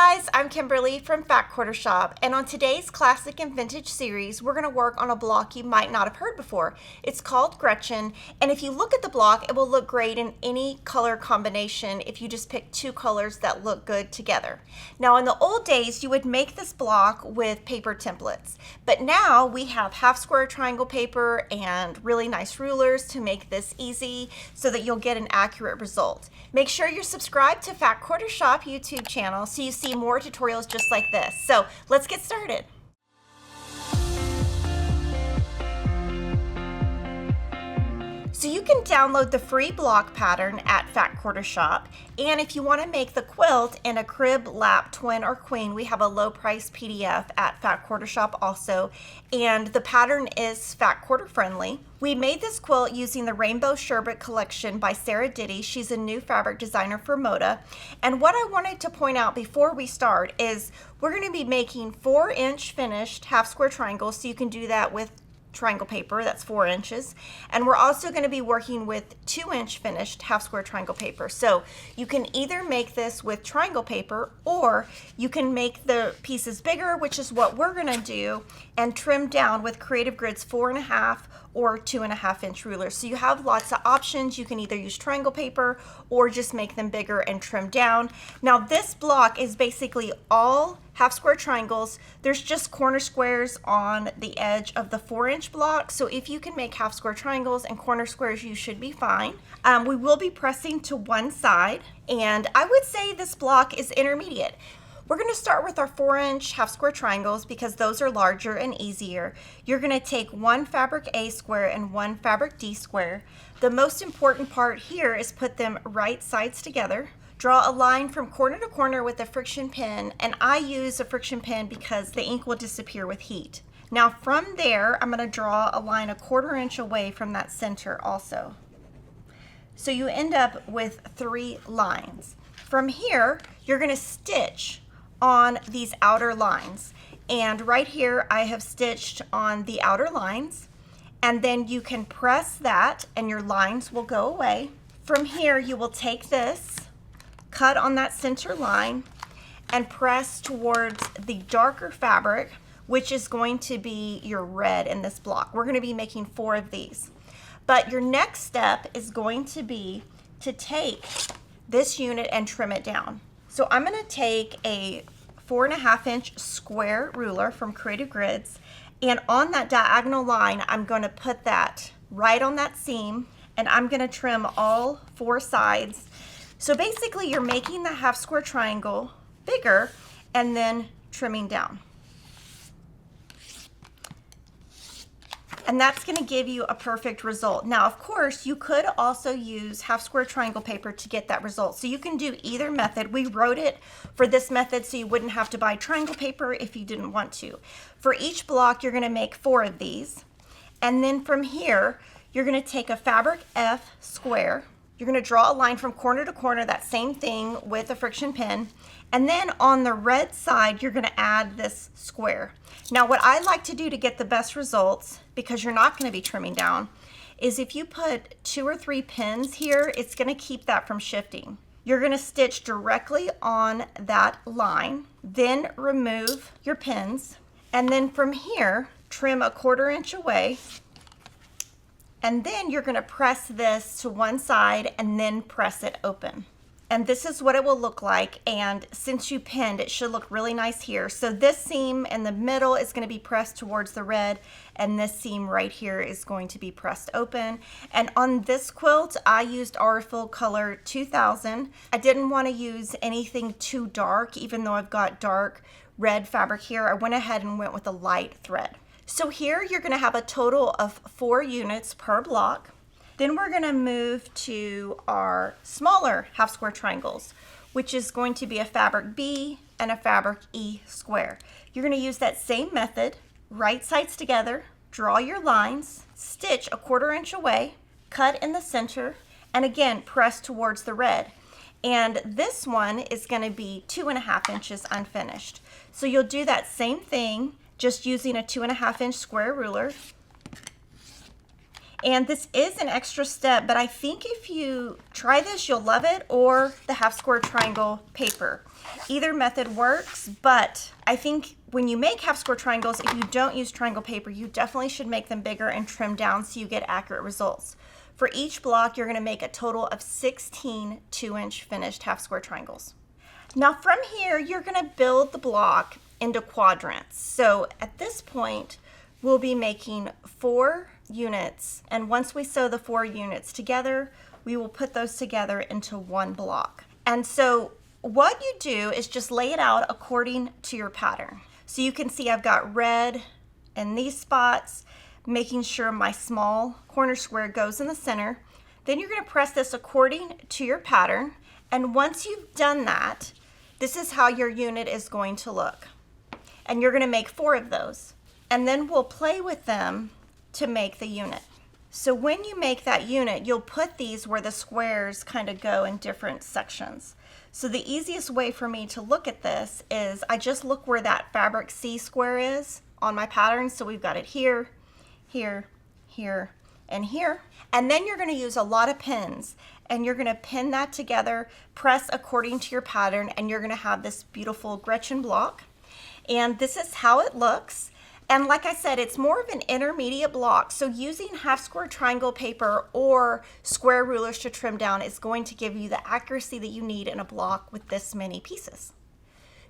guys, I'm Kimberly from Fat Quarter Shop, and on today's Classic and Vintage series, we're going to work on a block you might not have heard before. It's called Gretchen, and if you look at the block, it will look great in any color combination if you just pick two colors that look good together. Now, in the old days, you would make this block with paper templates, but now we have half square triangle paper and really nice rulers to make this easy so that you'll get an accurate result. Make sure you're subscribed to Fat Quarter Shop YouTube channel so you see more tutorials just like this. So let's get started. So you can download the free block pattern at Fat Quarter Shop, and if you want to make the quilt in a crib, lap, twin, or queen, we have a low price PDF at Fat Quarter Shop also, and the pattern is Fat Quarter friendly. We made this quilt using the Rainbow Sherbet collection by Sarah Diddy. She's a new fabric designer for Moda, and what I wanted to point out before we start is we're going to be making 4-inch finished half square triangles, so you can do that with triangle paper, that's 4 inches, and we're also going to be working with 2-inch finished half square triangle paper. So you can either make this with triangle paper or you can make the pieces bigger, which is what we're going to do, and trim down with Creative Grid's 4.5 or 2.5-inch rulers. So you have lots of options. You can either use triangle paper or just make them bigger and trim down. Now this block is basically all half square triangles. There's just corner squares on the edge of the 4-inch block. So if you can make half square triangles and corner squares, you should be fine. We will be pressing to one side, and I would say this block is intermediate. We're going to start with our 4-inch half square triangles because those are larger and easier. You're going to take one fabric A square and one fabric D square. The most important part here is put them right sides together. Draw a line from corner to corner with a friction pin, and I use a friction pin because the ink will disappear with heat. Now from there, I'm going to draw a line 1/4 inch away from that center also. So you end up with 3 lines. From here, you're going to stitch on these outer lines, and right here I have stitched on the outer lines, and then you can press that and your lines will go away. From here you will take this, cut on that center line, and press towards the darker fabric, which is going to be your red in this block. We're going to be making 4 of these, but your next step is going to be to take this unit and trim it down. So I'm going to take a 4.5-inch square ruler from Creative Grids, and on that diagonal line I'm going to put that right on that seam, and I'm going to trim all 4 sides. So basically you're making the half square triangle bigger and then trimming down. And that's going to give you a perfect result. Now, of course, you could also use half square triangle paper to get that result. So you can do either method. We wrote it for this method so you wouldn't have to buy triangle paper if you didn't want to. For each block, you're going to make 4 of these. And then from here, you're going to take a fabric F square. You're going to draw a line from corner to corner, that same thing with a friction pin. And then on the red side, you're going to add this square. Now, what I like to do to get the best results, because you're not going to be trimming down, is if you put 2 or 3 pins here, it's going to keep that from shifting. You're going to stitch directly on that line, then remove your pins, and then from here, trim 1/4 inch away. And then you're going to press this to one side and then press it open. And this is what it will look like, and since you pinned, it should look really nice here. So this seam in the middle is going to be pressed towards the red, and this seam right here is going to be pressed open. And on this quilt, I used Aurifil Color 2000. I didn't want to use anything too dark, even though I've got dark red fabric here. I went ahead and went with a light thread. So here you're going to have a total of 4 units per block. Then we're going to move to our smaller half square triangles, which is going to be a fabric B and a fabric E square. You're going to use that same method, right sides together, draw your lines, stitch 1/4 inch away, cut in the center, and again press towards the red. And this one is going to be 2.5 inches unfinished. So you'll do that same thing, just using a 2.5-inch square ruler. And this is an extra step, but I think if you try this, you'll love it, or the half square triangle paper. Either method works, but I think when you make half square triangles, if you don't use triangle paper, you definitely should make them bigger and trim down so you get accurate results. For each block, you're gonna make a total of 16 2-inch finished half square triangles. Now from here, you're gonna build the block into quadrants. So at this point, we'll be making 4 units, and once we sew the 4 units together, we will put those together into one block. And so what you do is just lay it out according to your pattern. So you can see I've got red in these spots, making sure my small corner square goes in the center. Then you're going to press this according to your pattern, and once you've done that, this is how your unit is going to look. And you're going to make 4 of those, and then we'll play with them to make the unit. So when you make that unit, you'll put these where the squares kind of go in different sections. So the easiest way for me to look at this is I just look where that fabric C square is on my pattern. So we've got it here, here, here, and here. And then you're going to use a lot of pins, and you're going to pin that together, press according to your pattern, and you're going to have this beautiful Gretchen block. And this is how it looks. And like I said, it's more of an intermediate block. So using half square triangle paper or square rulers to trim down is going to give you the accuracy that you need in a block with this many pieces.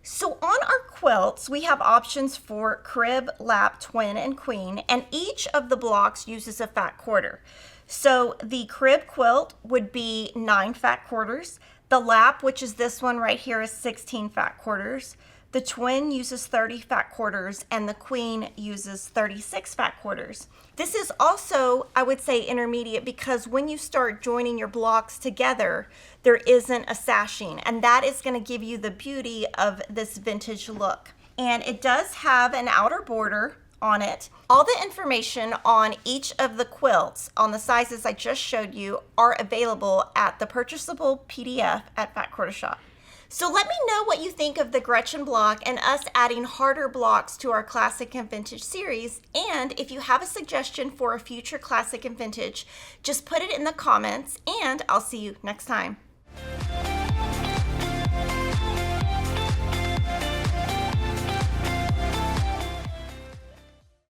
So on our quilts, we have options for crib, lap, twin, and queen, and each of the blocks uses a fat quarter. So the crib quilt would be 9 fat quarters. The lap, which is this one right here, is 16 fat quarters. The twin uses 30 fat quarters, and the queen uses 36 fat quarters. This is also, I would say, intermediate, because when you start joining your blocks together, there isn't a sashing, and that is going to give you the beauty of this vintage look. And it does have an outer border on it. All the information on each of the quilts on the sizes I just showed you are available at the purchasable PDF at Fat Quarter Shop. So let me know what you think of the Gretchen block and us adding harder blocks to our Classic and Vintage series. And if you have a suggestion for a future Classic and Vintage, just put it in the comments, and I'll see you next time.